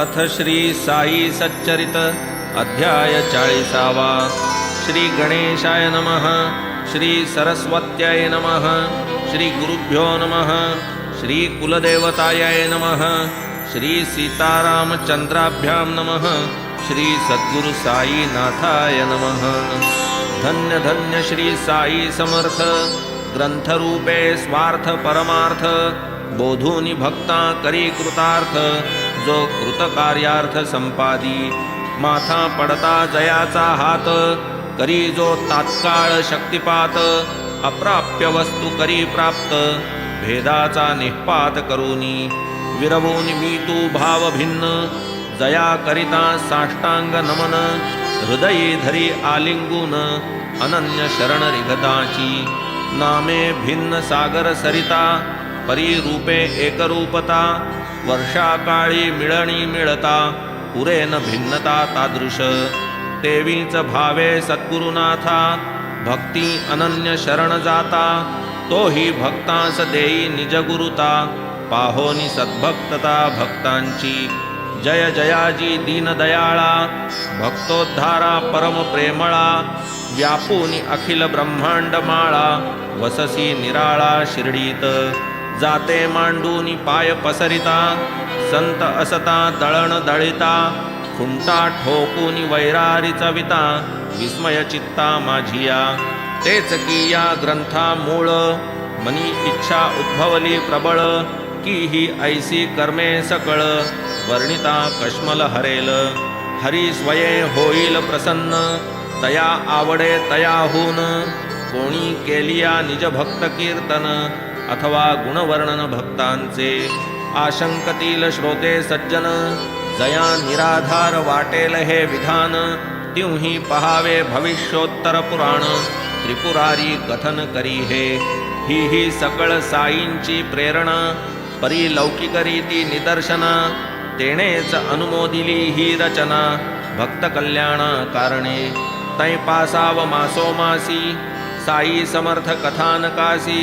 अथ श्री साई सच्चरित अध्याय 40वा। श्री गणेशाय नमः। श्री सरस्वत्याय नमः। श्री गुरुभ्यो नमः। श्री कुलदेवताय नमः। श्री सीतारामचंद्राभ्यां नमः। श्री सद्गुरु साई नाथाय नमः। धन्य धन्य श्री साई समर्थ, ग्रंथरूपे स्वार्थ परमार्थ, बोधूनि भक्ता करी कृतार्थ, जो कृतकार्यार्थ संपादी, माथा पडता जयाचा हात, करी जो तात्काळ शक्तिपात, अप्राप्य वस्तू करी प्राप्त, भेदाचा निःपात करूनी, विरवून मी तू भाव भिन्न, जया करिता साष्टांग नमन, हृदयी धरी आलिंगून, अनन्य शरण रिघताची, नामे भिन्न सागर सरिता, परी रूपे एकरूपता, वर्षाकाळी मिळणी मिळता, पुरेन भिन्नता तादृश, तेवीच भावे सद्गुरुनाथा, भक्ती अनन्य शरण जाता, तोही भक्तांस देई निजगुरुता, पाहोनी सद्भक्तता भक्तांची, जय जयाजी दीनदयाळा, भक्तोद्धारा परम प्रेमळा, व्यापूनी अखिल ब्रह्मांड माळा, वससी निराळा शिर्डीत, जाते मांडूनी पाय पसरिता, संत असता दळण दळिता, खुंटा ठोकूनी वैरारी चविता, विस्मय चित्ता माझिया, तेच की या ग्रंथा मूळ, मनी इच्छा उद्भवली प्रबळ, की ही ऐसी कर्मे सकळ, वर्णिता कश्मल हरेल, हरी स्वये होईल प्रसन्न, तया आवडे तयाहून, कोणी केलिया निज भक्त कीर्तन, अथवा गुणवर्णन भक्तांचे, आशंकतील श्रोते सज्जन, जया निराधार वाटेल हे विधान, तिंही पहावे भविष्योत्तर पुराण, त्रिपुरारी कथन करी हे, ही सकळ साईंची प्रेरणा, परी लौकिक रीती निदर्शना, तेणेच अनुमोदिली ही रचना, भक्त कल्याणा कारणे, तै पासाव मासोमासी, साई समर्थ कथानकासी,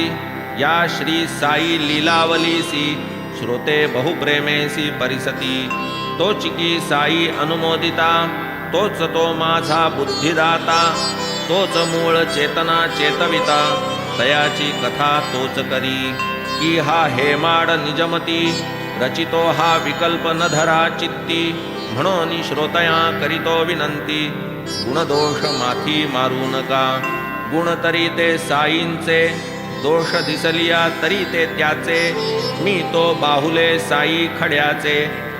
या श्री साई लीलावलीसी, श्रोते बहुप्रेमेसी परिसती, तोचिकी साई अनुमोदिता, तोच तो माझा बुद्धिदाता, तोच मूळ चेतना चेतविता, तयाची कथा तोच करी, की हा हेमाड निजमती, रचितो हा विकल्प न धरा चित्ती, म्हणून श्रोतया करीतो विनंती, गुणदोष माथी मारू नका, गुण तरी ते साईंचे, दोष दिसलिया तरी ते त्याचे, मी तो बाहुले साई खड्याचे,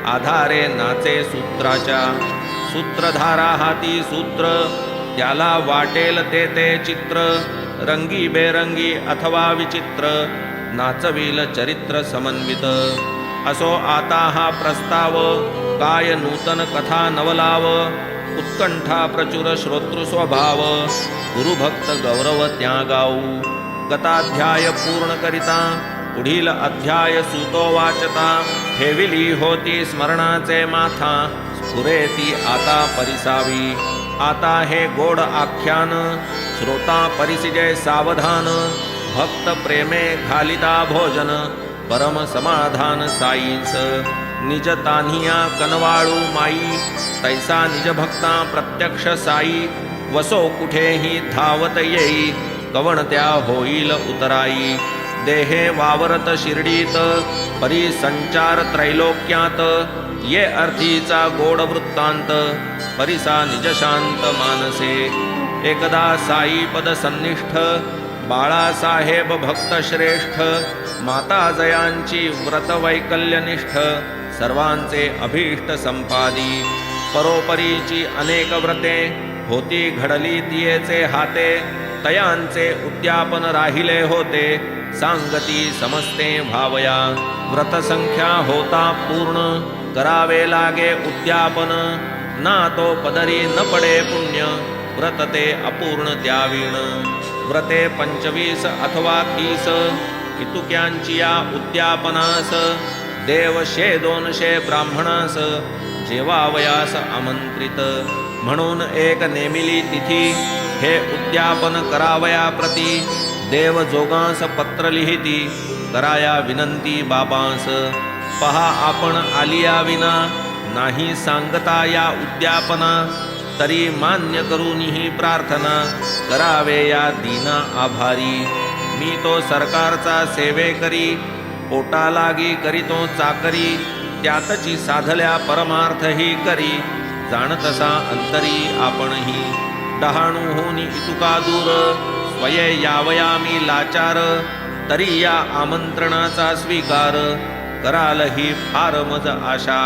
आधारे नाचे सूत्राच्या, सूत्रधारा हाती सूत्र, त्याला वाटेल ते ते चित्र, रंगी बेरंगी अथवा विचित्र, नाचविल चरित्र समन्वित, असो आता हा प्रस्ताव, काय नूतन कथा नवलाव, उत्कंठा प्रचुर श्रोतृ स्वभाव, गुरुभक्त गौरव त्या गाऊ, गताध्याय पूर्ण करिता, पुढील अध्याय सूतो वाचता, ठेविली होती स्मरणाचे माथा, स्फुरेती आता परिसावी, आता हे गोड आख्यान, श्रोता परिसिजे सावधान, भक्त प्रेमे घालिता भोजन, परम समाधान साईंस, निज तान्हिया कनवाळू माई, तैसा निज भक्ता प्रत्यक्ष साई, वसो कुठेही धावत येई, कवण त्या होईल उतराई, देहे वावरत शिर्डीत, परी संचार त्रैलोक्यात, ये अर्थीचा गोड वृत्तांत, परिसा निज शांत मानसे, एकदा साई पद सन्निष्ठ, बाळासाहेब भक्त श्रेष्ठ, माता जयांची व्रत वैकल्यनिष्ठ, सर्वांचे अभीष्ट संपादी, परोपरीची अनेक व्रते, होती घडली तियेचे हाते, तयांचे उद्यापन राहिले होते, सांगती समस्ते भावया, व्रतसंख्या होता पूर्ण, करावे लागे उद्यापन, ना तो पदरी न पडे पुण्य, व्रत ते अपूर्ण त्यावीण, व्रते 25 अथवा 30, इतुक्यांची या उद्यापनास, देव 100-200 ब्राह्मणास, जेवावयास आमंत्रित, म्हणून एक नेमिली तिथी, हे उद्यापन करावया प्रती, देव जोगांस पत्र लिहिती, कराया विनंती बाबांस, पहा आपण आलिया विना, नाही सांगता या उद्यापना, तरी मान्य करून ही प्रार्थना, करावे या दीना आभारी. मी तो सरकारचा सेवे करी, पोटा लागी करीतो चाकरी, त्यातची साधल्या परमार्थ ही करी, जाणतसा अंतरी आपणही. डहाणूहून इतुका दूर, स्वये यावया मी लाचार, तरी या आमंत्रणाचा स्वीकार, कराल ही फार मज आशा.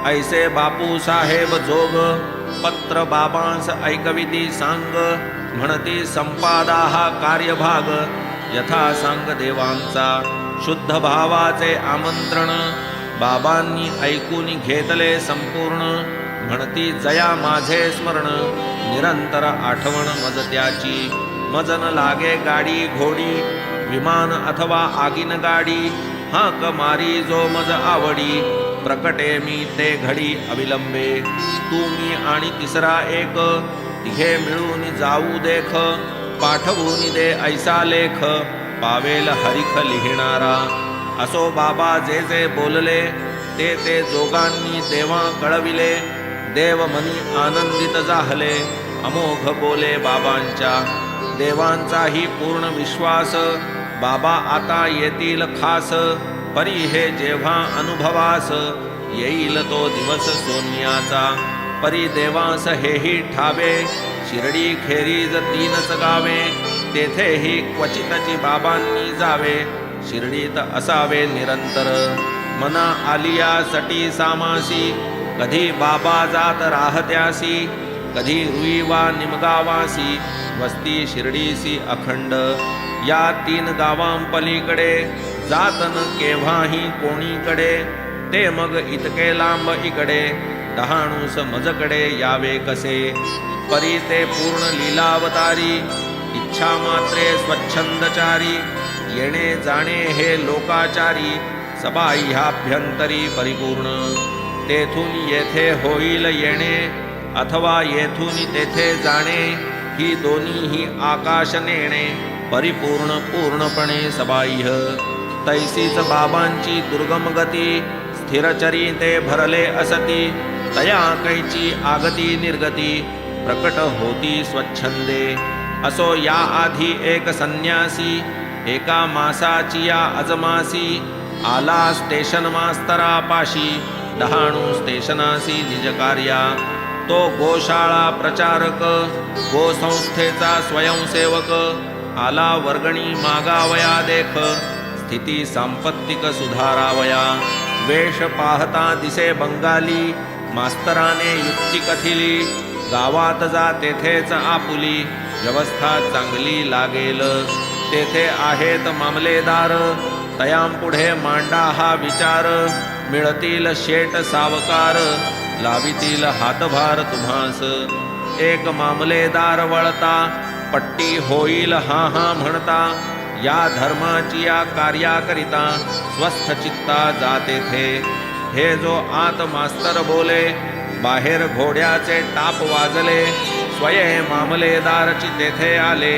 ऐसे बापू साहेब जोग, पत्र बाबांस ऐकविती सांग, म्हणती संपादा हा कार्यभाग, यथा सांग देवांचा. शुद्ध भावाचे आमंत्रण, बाबांनी ऐकून घेतले संपूर्ण, म्हणती जया माझे स्मरण, निरंतर आठवण मज त्याची. मजन लागे गाडी घोडी, विमान अथवा आगीन गाडी, हाक मारी जो मज आवडी, प्रकटे मी ते घडी अविलंबे. तू मी आणि तिसरा एक, तिघे मिळून जाऊ देख, पाठवून दे ऐसा लेख, पावेल हरिख लिहिणारा. असो बाबा जे जे बोलले, ते ते जोगांनी देवा कळविले, देव मनी आनंदित जाहले, अमोघ बोले बाबांच्या. देवांचाही पूर्ण विश्वास, बाबा आता येतील खास, परी हे जेव्हा अनुभवास, येईल तो दिवस सोन्याचा. परी देवास हेही ठावे, शिर्डी खेरीज 3च गावे, तेथेही क्वचितची बाबांनी जावे, शिर्डीत असावे निरंतर. मना आलिया सटी सामासी, कधी बाबा जात राहत्यासी, कधी रुई वा निमगावासी, वस्ती शिर्डीसी अखंड. या 3 गावांपलीकडे, जातन केव्हाही कोणीकडे, ते मग इतके लांब इकडे, डहाणूस मजकडे यावे कसे. परी ते पूर्ण लीलावतारी, इच्छा मात्रे स्वच्छंदचारी, येणे जाणे हे लोकाचारी, सबाह्याभ्यंतरी परिपूर्ण. तेथून येथे होईल येणे, अथवा येथून तेथे जाणे, ही दोन्हीही आकाश नेणे, परिपूर्ण पूर्णपणे सबाह्य. तैसीच बाबांची दुर्गम गती, स्थिरचरी ते भरले असती, तया कैची आगती निर्गती, प्रकट होती स्वच्छंदे. असो या आधी एक संन्यासी, एका मासाची या अजमासी, आला स्टेशन मास्तरापाशी, डहाणू स्टेशनासी निजकार्या. तो गोशाळा प्रचारक, गोसंस्थेचा स्वयंसेवक, आला वर्गणी मागावया देख, स्थिती सांपत्तिक सुधारावया. वेश पाहता दिसे बंगाली, मास्तराने युक्ती कथिली, गावात जा तेथेच आपुली, व्यवस्था चांगली लागेल. तेथे आहेत मामलेदार, तयांपुढे मांडा हा विचार, मिळतील शेट सावकार, लावितील हातभार तुम्हास. एक मामलेदार वळता, पट्टी होईल हा हा म्हणता, या धर्माची या कार्याकरिता, स्वस्थ चित्ता जाते थे. हे जो आत मास्तर बोले, बाहेर घोड्याचे टाप वाजले, स्वये मामलेदारची तेथे आले,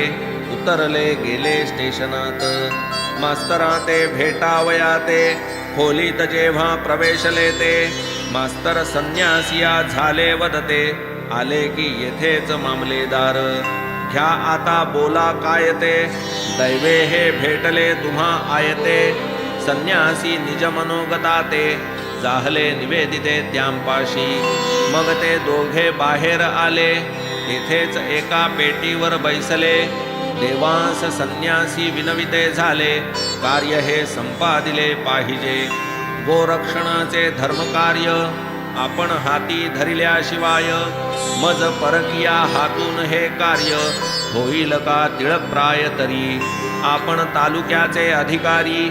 उतरले गेले स्टेशनात. मास्तरा ते भेटावया ते, खोलीत जेव्हा प्रवेशले ते, मास्तर संन्यासिया झाले वदते, आले की येथेच मामलेदार. घ्या आता बोला काय ते, दैवे हे भेटले तुम्हा आयते, संन्यासी निज मनोगता ते, जाहले निवेदिते त्यांपाशी. मग ते दोघे बाहेर आले, तेथेच एका पेटीवर बैसले, देवांस संन्यासी विनविते झाले, कार्य हे संपादिले पाहिजे. गोरक्षणाचे धर्मकार्य आपण हाती धरिल्याशिवाय, मज परकिया हातून हे कार्य, होईल का तिळप्राय तरी. आपण तालुक्याचे अधिकारी,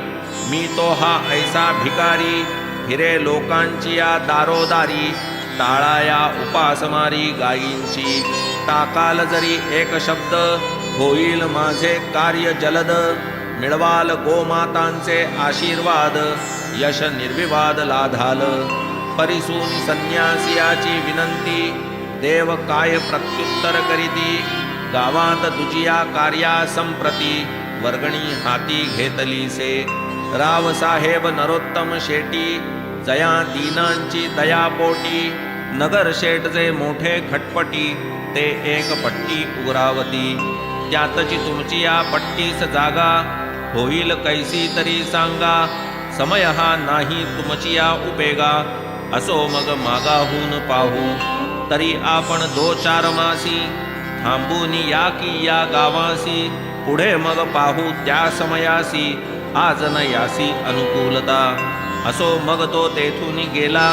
मी तो हा ऐसा भिकारी, फिरे लोकांची या दारोदारी, टाळाया उपासमारी गायींची. टाकाल जरी एक शब्द, होईल माझे कार्य जलद, मिळवाल गोमातांचे आशीर्वाद, यश निर्विवाद लाधाल. परिसून संन्यासियाची विनंती, देव काय प्रत्युत्तर करीती, गावात तुझिया कार्या संप्रती, वर्गणी हाती घेतलीसे. रावसाहेब नरोत्तम शेटी, जया दीनांची दयापोटी नगर शेटचे मोठे खटपटी ते एक पट्टी उग्रावती त्यातची तुमची या पट्टीस जागा होईल कैसी तरी सांगा समय हा नाही तुमची या उपेगा असो मग मागाहून पाहू तरी आपण 2-4 मासी थांबून या की या गावासी पुढे मग पाहू त्या समयासी आज न यासी अनुकूलता असो मग तो तेथून गेला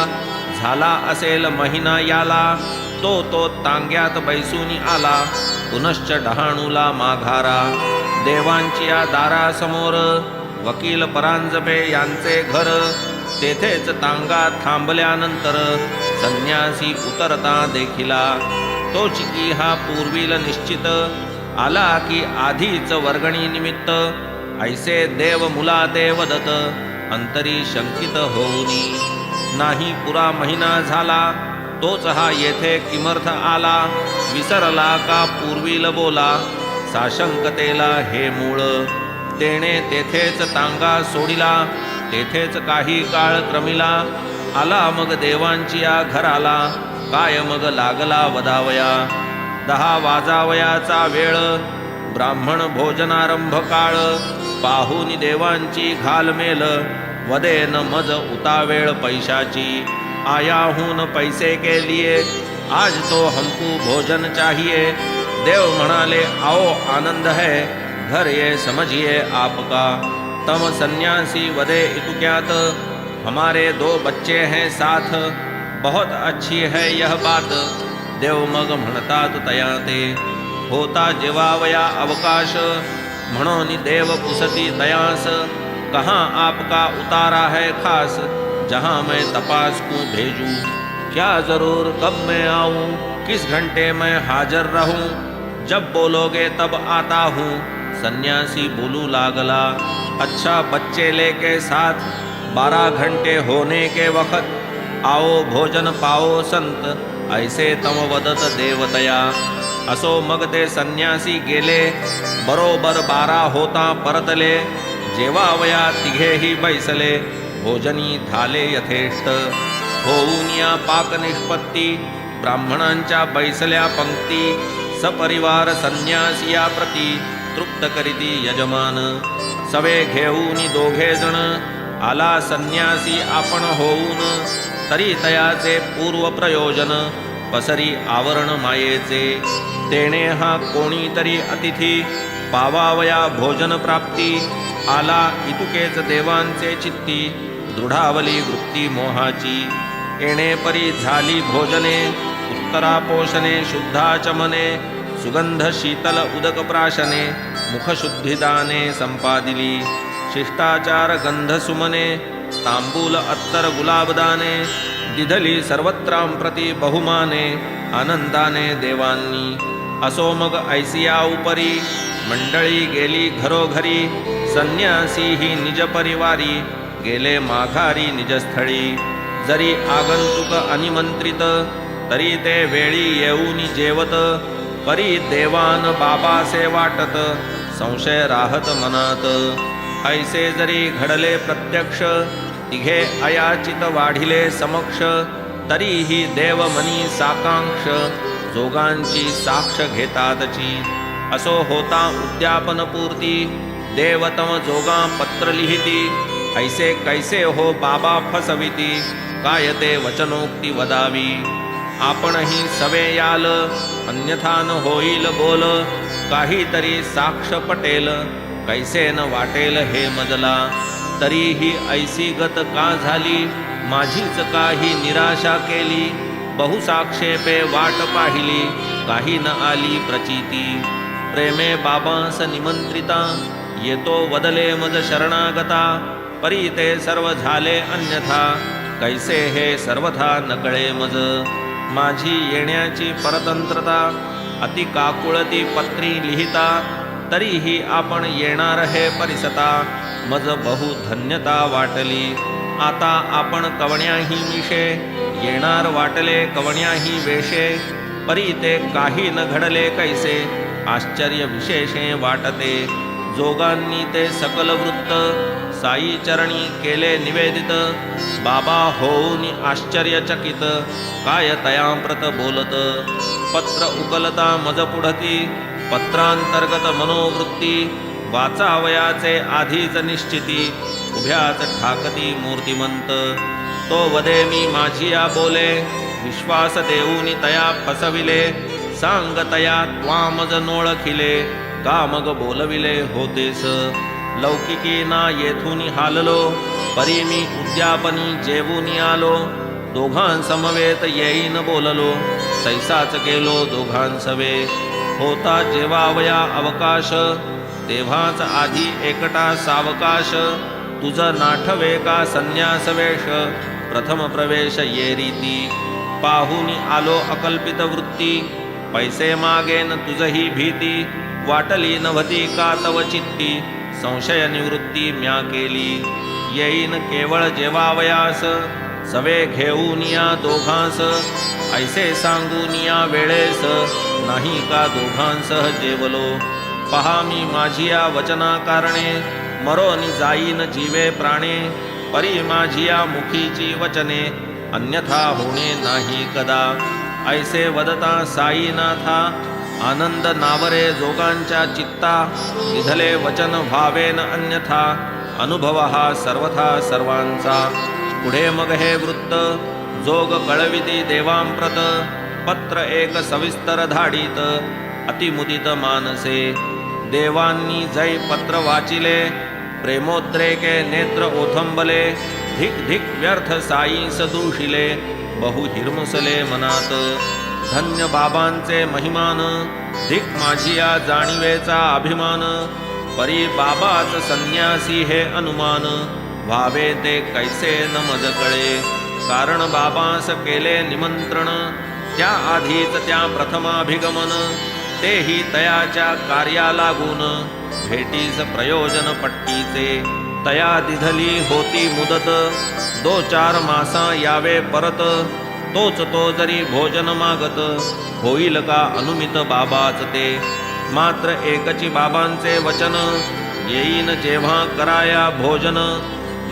झाला असेल महिना याला तो तांग्यात बैसून आला पुनश्च डहाणूला माघारा देवांची या दारासमोर वकील परांजपे यांचे घर तेथेच तांगा थांबल्यानंतर संन्यासी उतरता देखिला तो चिकी हा पूर्वील निश्चित आला की आधीच वर्गणी निमित्त ऐसे देव मुला ते वदत अंतरी शंकित होऊनी नाही पुरा महिना झाला तोच हा येथे किमर्थ आला विसरला का पूर्वील बोला साशंकतेला हे मूळ तेने तेथेच तांगा सोडिला तेथेच काही काळ क्रमिला आला मग देवांची या घराला काय मग लागला वदावया 10 वाजावयाचा वेळ ब्राह्मण भोजनारंभ काळ पाहुनी देवांची घालमेल वदेन मज उतावेळ पैशाची आयाहून पैसे के लिए आज तो हमको भोजन चाहिए देव म्हणाले आओ आनंद है घर ये समझिए आपका तम सन्यासी वदे इतुक्यात हमारे 2 बच्चे हैं साथ बहुत अच्छी है यह बात देव मग म्हणतात तया ते होता जेवावया अवकाश म्हणून देव पुसती तयास कहाँ आपका उतारा है खास जहाँ मैं तपास को भेजूं क्या जरूर कब मैं आऊं किस घंटे मैं हाजिर रहूं जब बोलोगे तब आता हूँ सन्यासी बोलू लागला अच्छा बच्चे लेके साथ 12 घंटे होने के वक्त आओ भोजन पाओ संत ऐसे तम वदत देवतया असो मग ते संन्यासी गेले बरोबर 12 होता परतले जेवावया तिघेही बैसले भोजनी थाले यथेष्ट होऊन या पाक निष्पत्ती ब्राह्मणांच्या बैसल्या पंक्ती सपरिवार संन्यासिया प्रती तृप्त करीती यजमान सवे घेऊन 2 जण आला संन्यासी आपण होऊन तरी तयाचे पूर्व प्रयोजन पसरी आवरण मायेचे तेने हा कोणीतरी अतिथी पावावया भोजन प्राप्ती आला इतुकेच देवांचे चित्ती दृढावली वृत्ती मोहाची येणे परी झाली भोजने उत्तरापोषणे शुद्धाचमने सुगंध शीतल उदक प्राशने मुखशुद्धिदाने संपादिली शिष्टाचार गंध सुमने तांबूल अत्तर गुलाबदाने दिधली सर्वत्रां प्रति बहुमाने आनंदाने देवांनी असो मग ऐसिया उपरी मंडळी गेली घरोघरी संन्यासी ही निज परिवारी गेले माघारी निजस्थळी जरी आगंतुक अनिमंत्रित तरी ते वेळी येऊन जेवत परी देवान बाबासे वाटत संशय राहत मनात ऐसे जरी घडले प्रत्यक्ष तिघे अयाचित वाढिले समक्ष तरीही देव मनी साकांक्ष जोगांची साक्ष घेतातची असो होता उद्यापन पूर्ती देवतम जोगा पत्र लिहिती ऐसे कैसे हो बाबा फसविती काय ते वचनोक्ती वदावी आपणही सवे याल अन्यथा न होईल बोल काहीतरी साक्ष पटेल कैसे न वाटेल हे मजला तरीही ऐसी गत का झाली माझीच काही निराशा केली बहुसाक्षेपे वाट पाहिली काही न आली प्रचिती प्रेमे बाबांस निमंत्रिता येतो वदले मज शरणागता परी ते सर्व झाले अन्यथा कैसे हे सर्वथा नकळे मज माझी येण्याची परतंत्रता अति काकुळती पत्री लिहिता तरीही आपण येणार हे परिसता मज बहु धन्यता वाटली आता आपण कवण्याही मिशे येणार वाटले कवण्याही वेशे परी ते काही न घडले कैसे आश्चर्य विशेषे वाटते जोगांनी ते सकल वृत्त साई चरणी केले निवेदित बाबा होऊन आश्चर्यचकित काय तयांप्रत बोलत पत्र उकलता मज पुढती पत्रांतर्गत मनोवृत्ती वाचावयाचे आधीच निश्चिती उभ्याच ठाकती मूर्तिमंत तो वदे मी माझिया बोले विश्वास देऊनी तया फसविले सांग तया त्वामज नोळखिले का मग बोलविले होतेस लौकिकी ना येथून हाललो परी मी उद्यापनी जेवूनी आलो दोघांसमवेत येईन बोललो तैसाच केलो दोघांसवे होता जेवावया अवकाश तेव्हाच आधी एकटा सावकाश तुझ नाठवे का संन्यास वेश प्रथम प्रवेश ये रीती पाहुनी आलो अकल्पित वृत्ती पैसे मागेन तुझही भीती वाटली नव्हती का तव चित्ती संशय निवृत्ती म्या केली येईन केवळ जेवावयास सवे घेऊन या दोघांस ऐसे सांगून या वेळेस नाही का दोघांसह जेवलो पहा मी माझिया वचना कारणे मरोनी जाईन जीवे प्राणे परी माझिया मुखीची वचने अन्यथा होणे नाही कदा ऐसे वदता साईनाथा आनंद नावरे जोगांच्या चित्ता विधले वचन व्हावेन अन्यथा अनुभव हा सर्वथा सर्वांचा पुढे मग हे वृत्त जोग कळविती देवांप्रत पत्र एक सविस्तर धाडीत अतिमुदित मानसे देवांनी जै पत्र वाचिले प्रेमोद्रेके नेत्र ओथंबले धिक धिक व्यर्थ साईस दूषिले बहु हिरमुसले मनात धन्य बाबांचे महिमान धिक माझिया जाणीवेचा अभिमान परी बाबाच संन्यासी हे अनुमान व्हावे ते कैसे न मज कळे कारण बाबास केले निमंत्रण त्या आधीच त्या प्रथमाभिगमन तेही तयाच्या कार्या लागून भेटीस प्रयोजन पट्टीचे तया दिधली होती मुदत 2-4 मासा यावे परत तोच तो जरी भोजन मागत होईल का अनुमित बाबाच ते मात्र एकची बाबांचे वचन येईन जेव्हा कराया भोजन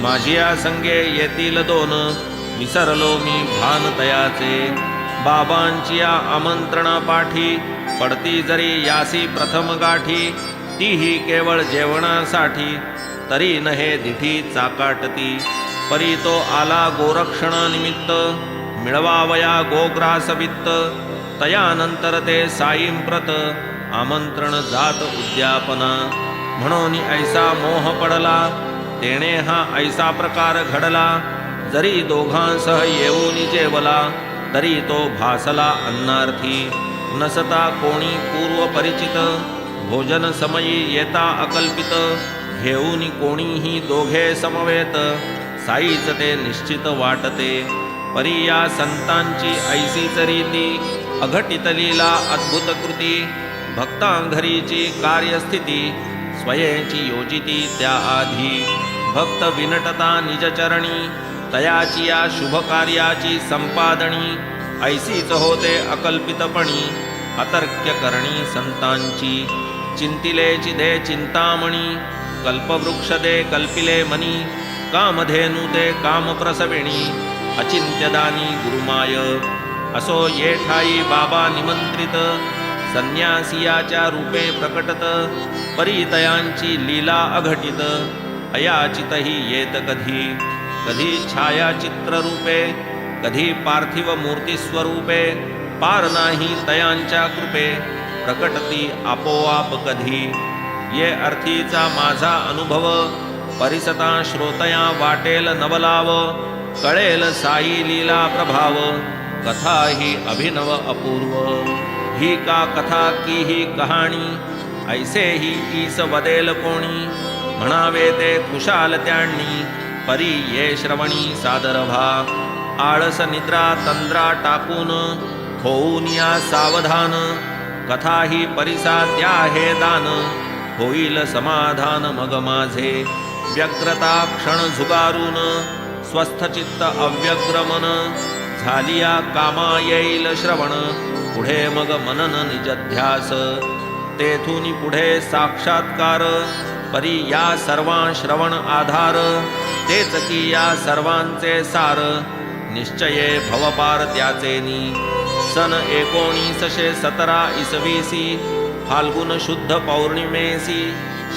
माझिया संगे येतील 2 विसरलो मी भान तयाचे बाबांची या आमंत्रणा पाठी पडती जरी यासी प्रथम गाठी तीही केवळ जेवणासाठी तरी न हे दिठी चाकाटती परी तो आला गोरक्षणानिमित्त मिळवावया गोग्रास वित्त तयानंतर ते साईंप्रत आमंत्रण जात उद्यापना म्हणून ऐसा मोह पडला तेणे हा ऐसा प्रकार घडला जरी दोघांसह येऊन जेवला तरी तो भासला अन्नार्थी नसता कोणी पूर्व परिचित भोजन समयी येता अकल्पित घेऊन कोणीही दोघे समवेत साईच ते निश्चित वाटते परी या संतांची ऐसीच रीती अघटित लीला अद्भुत कृती भक्तांघरीची कार्यस्थिती स्वयेची योजिती त्या आधी भक्त विनटता निजचरणी तयाची या शुभ कार्याची संपादणी ऐसीच होते अकल्पितपणी अतर्क्य करणी संतांची चिंतिलेची दे चिंतामणी कल्पवृक्ष दे कल्पिले मनी कामधेनु दे कामप्रसविणी अचिंत्यदानी गुरुमाय असो ये ठाई बाबा निमंत्रित संन्यासियाच्या रूपे प्रकटत परितयांची लीला अघटित अयाचितही येत कधी कधी छायाचित्र रूपे कधी पार्थिव मूर्ती स्वरूपे पार नाही तयांच्या कृपे प्रकटती आपोआप कधी ये अर्थीचा माझा अनुभव परिसता श्रोतया वाटेल नवलाव कळेल साई लीला प्रभाव कथा ही अभिनव अपूर्व ही का कथा की ही कहाणी ऐसे ही ईस वदेल कोणी म्हणावे ते खुशाल त्यांनी परी ये श्रवणी सादर भा आळस निद्रा तंद्रा टाकून होऊन या सावधान कथा ही परिसा त्या हे दान होईल समाधान मग माझे व्यग्रता क्षण झुगारून स्वस्थ चित्त अव्यग्रमन झालिया कामा येईल श्रवण पुढे मग मनन निजध्यास तेथून पुढे साक्षात्कार परी या सर्वां श्रवण आधार, तेच की या सर्वांचे सार, निश्चये भवपार त्याचेनी. सन 1917 इसवीसी, फाल्गुन शुद्ध पौर्णिमेसी,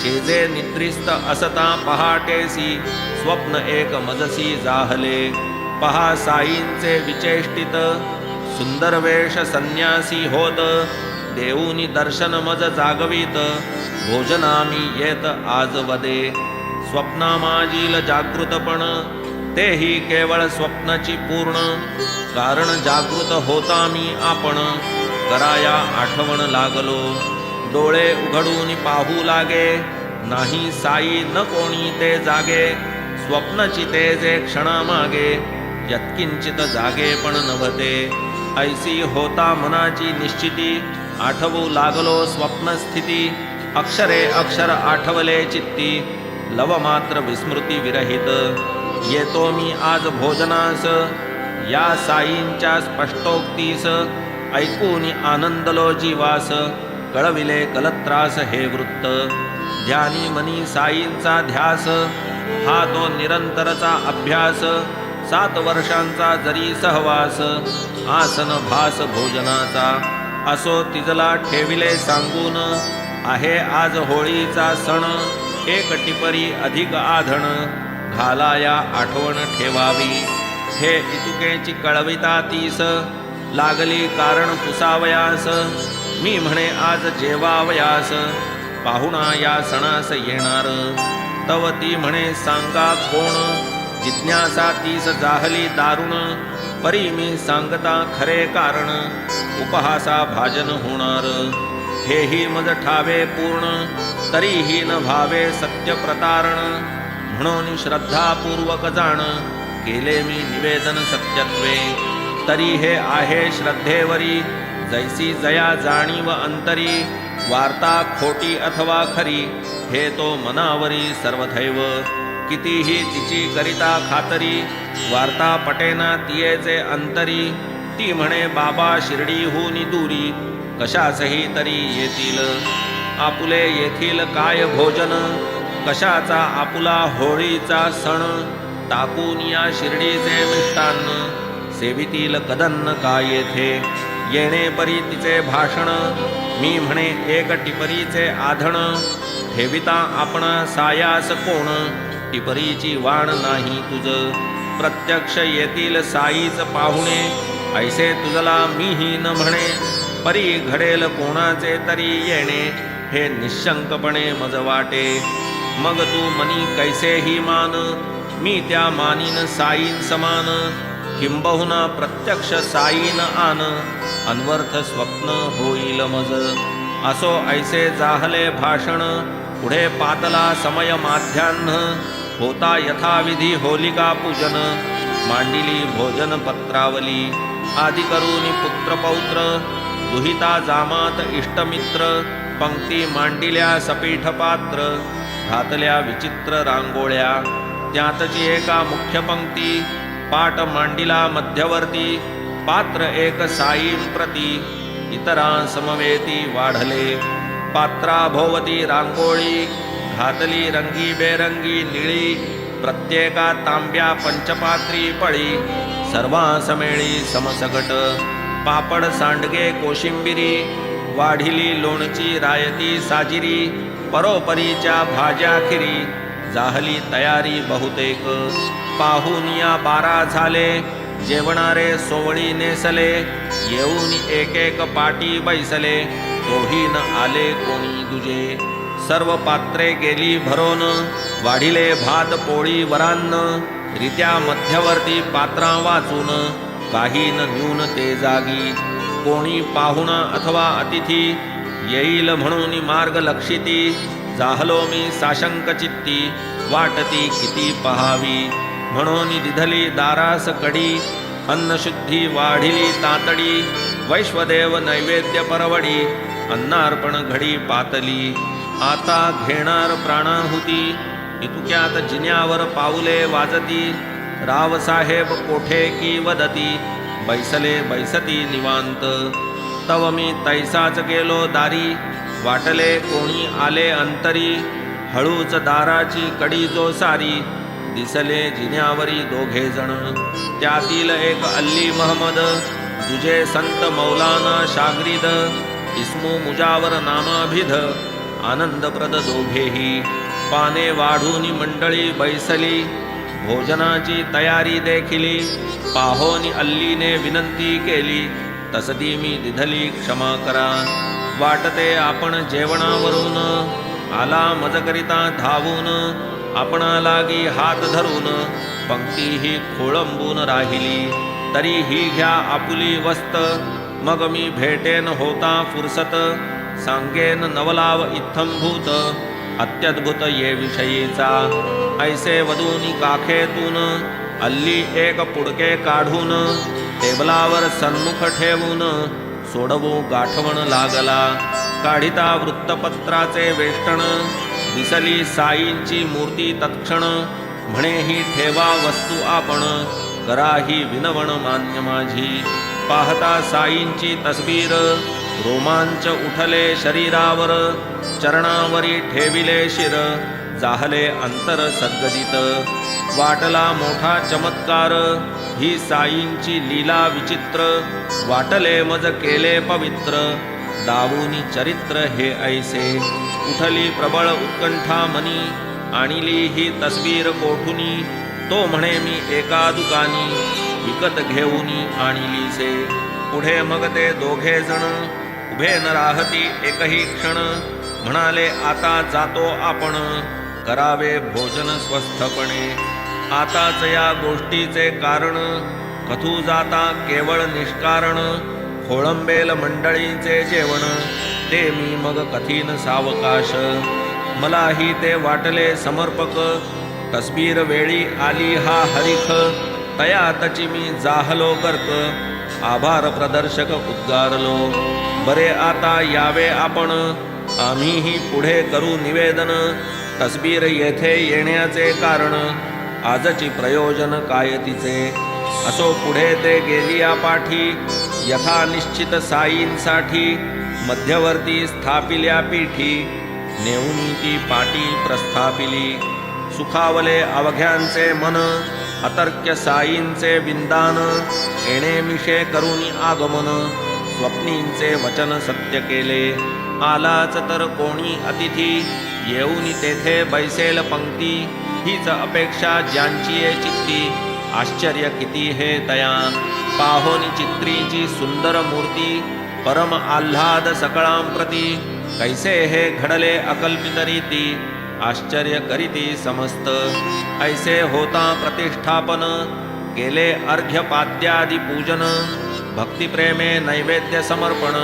शेजे निद्रिस्त असता पहाटेसी, स्वप्न एक मजसी जाहले. पहा साईंचे विचेष्टित, सुंदर वेश संन्यासी होत, देऊनी दर्शन मज जागवित, भोजनामी येत आज वदे. स्वप्ना माजील जागृतपण, तेही केवळ स्वप्नाची पूर्ण, कारण जागृत होता मी आपण, कराया आठवण लागलो. डोळे उघडून पाहू लागे, नाही साई न कोणी ते जागे, स्वप्नची ते जे क्षणामागे, यत्किंचित जागे पण नव्हते. ऐसी होता मनाची निश्चिती, आठवू लागलो स्वप्नस्थिती, अक्षरे अक्षर आठवले चित्ती, लव मात्र विस्मृती विरहित. येतो मी आज भोजनास, या साईंच्या स्पष्टोक्तीस, ऐकून आनंदलो जीवास, कळविले कलत्रास हे वृत्त. ध्यानी मनी साईंचा ध्यास, हा तो निरंतरचा अभ्यास, 7 वर्षांचा जरी सहवास, आसन भास भोजनाचा, असो तिजला ठेविले सांगून, आहे आज होळीचा सण, एक टिपरी अधिक आधण, घालाया आठवण ठेवावी. हे इतुकेची कळविता तीस, लागली कारण पुसावयास, मी म्हणे आज जेवावयास, पाहुणा या सणास येणार. तव ती म्हणे सांगा कोण, जिज्ञासा तीस जाहली दारुण, परी मी सांगता खरे कारण, उपहासा भाजन होणार. हेही मज ठावे पूर्ण, तरीही न भावे सत्य प्रतारण, म्हणून श्रद्धापूर्वक जाण, केले मी निवेदन सत्यत्वे. तरी हे आहे श्रद्धेवरी, जैसी जया जाणीव अंतरी, वार्ता खोटी अथवा खरी, हे तो मनावरी सर्वथैव. कितीही तिची करिता खातरी, वार्ता पटेना तियेचे अंतरी, ती म्हणे बाबा शिर्डीहून दूरी, कशासही तरी येतील. आपुले येथील काय भोजन, कशाचा आपुला होळीचा सण, टाकून या शिर्डीचे मिष्टान्न, सेवितील कदन्न काय येथे. येणे परी तिचे भाषण, मी म्हणे एक टिपरीचे आधण, ठेविता आपणा सायास कोण, टिपरीची वाण नाही तुझ. प्रत्यक्ष येतील साईच पाहुणे, ऐसे तुझला मीही न म्हणे, परी घडेल कोणाचे तरी येणे, हे निशंकपणे मज वाटे. मग तू मनी कैसेही मान, मी त्या मानीन साईन समान, किंबहुना प्रत्यक्ष साईन आन, अन्वर्थ स्वप्न होईल मज. असो ऐसे जाहले भाषण, पुढे पातला समय माध्यान्ह, होता यथाविधी होलिका पूजन, मांडिली भोजन पत्रावली. आदि करून पुत्र पौत्र, दुहिता जामात इष्टमित्र, पंक्ती मांडिल्या सपीठ पात्र, घातल्या विचित्र रांगोळ्या. त्यातची एका मुख्य पंक्ती, पाट मांडिला मध्यवर्ती, पात्र एक साईं प्रती, इतरा समवेती वाढले. पात्राभोवती रांगोळी, घातली रंगी बेरंगी निळी, प्रत्येका तांब्या पंचपात्री पळी, सर्वांसमेळी समसगट. पापड सांडगे कोशिंबिरी, वाढिली लोणची रायती साजिरी, परोपरीच्या भाज्या खिरी, जाहली तयारी बहुतेक. पाहून या 12 झाले, जेवणारे सोवळी नेसले, येऊन एक एक पाटी बैसले, तोही न आले कोणी दुजे. सर्व पात्रे गेली भरोन, वाढिले भात पोळी वरान्न, रित्या मध्यवर्ती पात्रा वाचून, काही न न्यून ते जागी. कोणी पाहुणा अथवा अतिथी, येईल म्हणून मार्ग लक्षिती, जाहलो मी साशंक चित्ती, वाटती किती पहावी. म्हणून दिधली दारास कडी, अन्नशुद्धी वाढिली तातडी, वैश्वदेव नैवेद्य परवडी, अन्नार्पण घडी पातली. आता घेणार प्राणाहुती, इतुक्यात जिन्यावर पाऊले वाजती, रावसाहेब कोठे की वदती, बैसले बैसती निवांत. तव मी तैसाच गेलो दारी, वाटले कोणी आले अंतरी, हळूच दाराची कडी जो सारी, दिसले जिन्यावरी दोघे जण. त्यातील एक अल्ली महमद, दुजे संत मौलाना शाग्रीद. इस्मू मुजावर नामाभिध, आनंदप्रद दोघेही. पाने वाढूनी मंडळी बैसली, भोजनाची तयारी देखिली. पाहोनी अल्लीने विनंती केली, तसदी मी दिधली क्षमा करा. वाटते आपण जेवणावरून, आला मजकरिता धावून. आपणा लागी हात धरून, पंक्ती ही खोळंबून राहिली. तरी ही घ्या आपुली वस्त, मग मी भेटेन होता फुरसत. सांगेन नवलाव इत्थंभूत, अत्यद्भुत ये विषयीचा. ऐसे वधूनी काखेतून, अल्ली एक पुडके काढून. टेबलावर सन्मुख ठेवून, सोडवू गाठवण लागला. काढिता वृत्तपत्राचे वेष्टन, दिसली साईंची मूर्ती तत्क्षण. म्हणे ही ठेवा वस्तू आपण, करा ही विनवण मान्य माझी. पाहता साईंची तस्बीर, रोमांच उठले शरीरावर. चरणावरी ठेविले शिर, जाहले अंतर सद्गदित. वाटला मोठा चमत्कार, ही साईंची लीला विचित्र. वाटले मज केले पवित्र, दावूनी चरित्र हे ऐसे. उठली प्रबळ उत्कंठा मनी, आणिली ही तस्वीर कोठुनी. तो म्हणे मी एका दुकानी, विकत घेऊनी आणिलीसे. पुढे मग ते दोघे जण, उभे न राहती एकही क्षण. म्हणाले आता जातो आपण, करावे भोजन स्वस्थपणे. आताच या गोष्टीचे कारण, कथू जाता केवळ निष्कारण. खोळंबेल मंडळीचे जेवण, ते मी मग कथीन सावकाश. मलाही ते वाटले समर्पक, तस्बीर वेळी आली हा हरिख. तयातची मी जाहलो गर्क, आभार प्रदर्शक उद्गारलो. बरे आता यावे आपण, आम्हीही पुढे करू निवेदन. तस्बीर येथे येण्याचे कारण, आजची प्रयोजन काय तिचे. असो पुढे ते गेलिया पाठी, यथा निश्चित साईंसाठी. मध्यवर्ती स्थापिल्या पीठी, नेऊनी ती पाटी प्रस्थापिली. सुखावले अवघ्यांचे मन, अतर्क्य साईंचे विंदान. येणेमिषे करुनी आगमन, स्वप्नींचे वचन सत्य केले. आलाच तर कोणी अतिथी, येऊनी तेथे बैसेल पंक्ती. हीच अपेक्षा ज्यांची ये चित्ती, आश्चर्य किती हे तया. पाहोनी चित्रीची सुंदर मूर्ती, परम आल्हाद सकळांप्रती. कैसे हे घडले अकल्पित रीती, आश्चर्य करीती समस्त. ऐसे होता प्रतिष्ठापन, केले अर्घ्यपाद्यादि पूजन. भक्तिप्रेमे नैवेद्य समर्पण,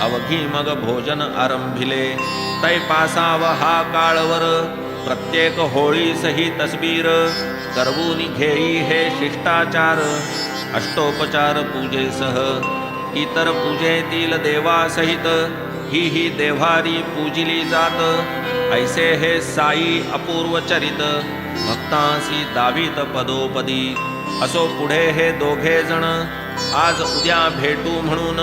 अवघी मग भोजन आरंभिले. तैपासाव हा काळवर, प्रत्येक होळीस ही तस्बीर. करवूनी घेई हे शिष्टाचार, अष्टोपचार पूजेसह. इतर पूजेतील देवासहित, ही देव्हारी पूजिली जात. ऐसे हे साई अपूर्व चरित, भक्तांसी दावीत पदोपदी. असो पुढे हे दोघे जण, आज उद्या भेटू म्हणून.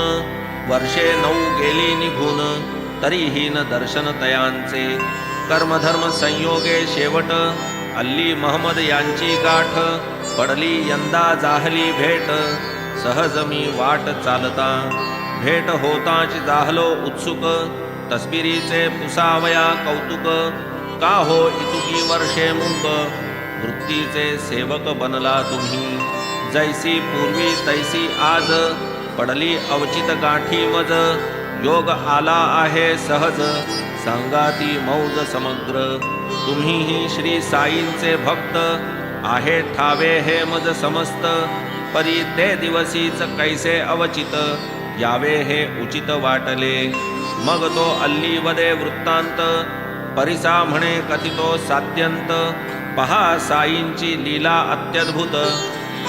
वर्षे 9 गेली निघून, तरीही न दर्शन तयांचे. कर्मधर्म संयोगे शेवट, अल्ली महमद यांची गाठ. पडली यंदा जाहली भेट, सहज मी वाट चालता. भेट होताच जाहलो उत्सुक, तस्बिरीचे पुसावया कौतुक. का हो इतुकी वर्षे मुक, वृत्तीचे सेवक बनला तुम्ही. जैसी पूर्वी तैसी आज, पडली अवचित गाठी मज. योग आला आहे सहज, सांगाती मौज समग्र. तुम्हीही श्री साईंचे भक्त, आहे ठावे हे मज समस्त. परी ते दिवसीच कैसे अवचित, यावे हे उचित वाटले. मग तो अल्ली वदे वृत्तांत, परिसा म्हणे कथितो सात्यंत. पहा साईंची लीला अत्यद्भुत,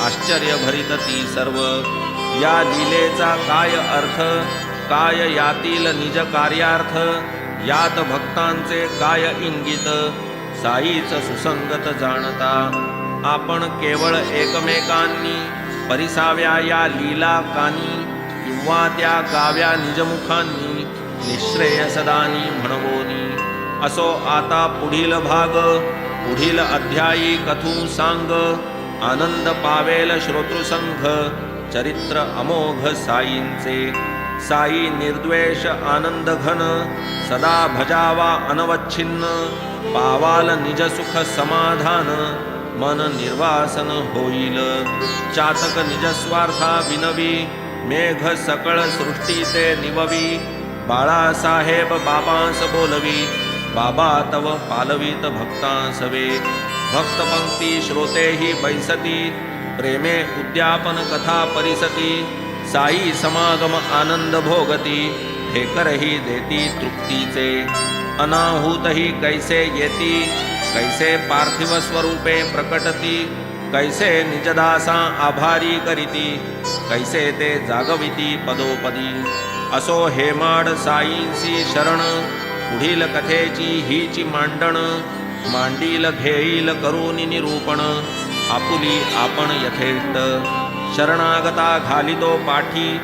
आश्चर्य भरित ती सर्व. या लीलेचा काय अर्थ, काय यातील निज कार्यार्थ. यात भक्तांचे काय इंगित, साईच सुसंगत जाणता. आपण केवळ एकमेकांनी, परिसाव्या या लीला कानी. किंवा त्या गाव्या निजमुखांनी, निश्रेय सदानी म्हणवोनी. असो आता पुढील भाग, पुढील अध्यायी कथू सांग. आनंद पावेल श्रोतृसंघ, चरित्र अमोघ साईंचे. साई निर्द्वेष आनंद घन, सदा भजावा अनवच्छिन्न. पावाल निज सुख समाधान, मन निर्वासन होईल. चातक निज स्वार्था विनवी, मेघ सकळ सृष्टीचे निववी. बाळासाहेब बाबांस बोलवी, बाबा तव पालवीत भक्तांसवे. भक्त पंक्ती श्रोतेही बैसती, प्रेमे उद्यापन कथा परिसती. साई समागम आनंद भोगती, ठेकरही देती तृप्तीचे. अनाहूतही कैसे येती, कैसे पार्थिव स्वरूपे प्रकटती. कैसे निजदासा आभारी करीती, कैसे ते जागविती पदोपदी. असो हेमाड साईंसी शरण, पुढील कथेची हीची मांडण. मांडील घेईल करून निरूपण, आपुली आपण यथेष्ट. शरणागता घालितो पाठी,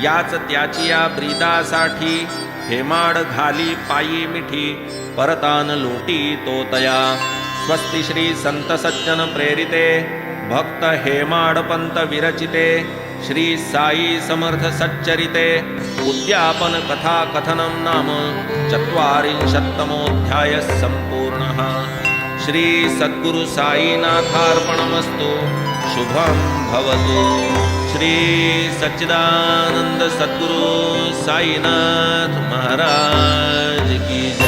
याच त्याची या ब्रीदासाठी. हेमाड घाली पायी मिठी, परतान लोटी तो तया. स्वस्ति श्री संत सज्जन प्रेरिते, भक्त हेमाड पंत विरचिते. श्री साई समर्थ सच्चरिते, उद्यापन कथा कथनं नाम 44तमोऽध्याय संपूर्णः. श्री सद्गुरु साईनाथार्पणमस्तु. शुभं भवतु. श्री सच्चिदानंद सद्गुरु साईनाथ महाराज की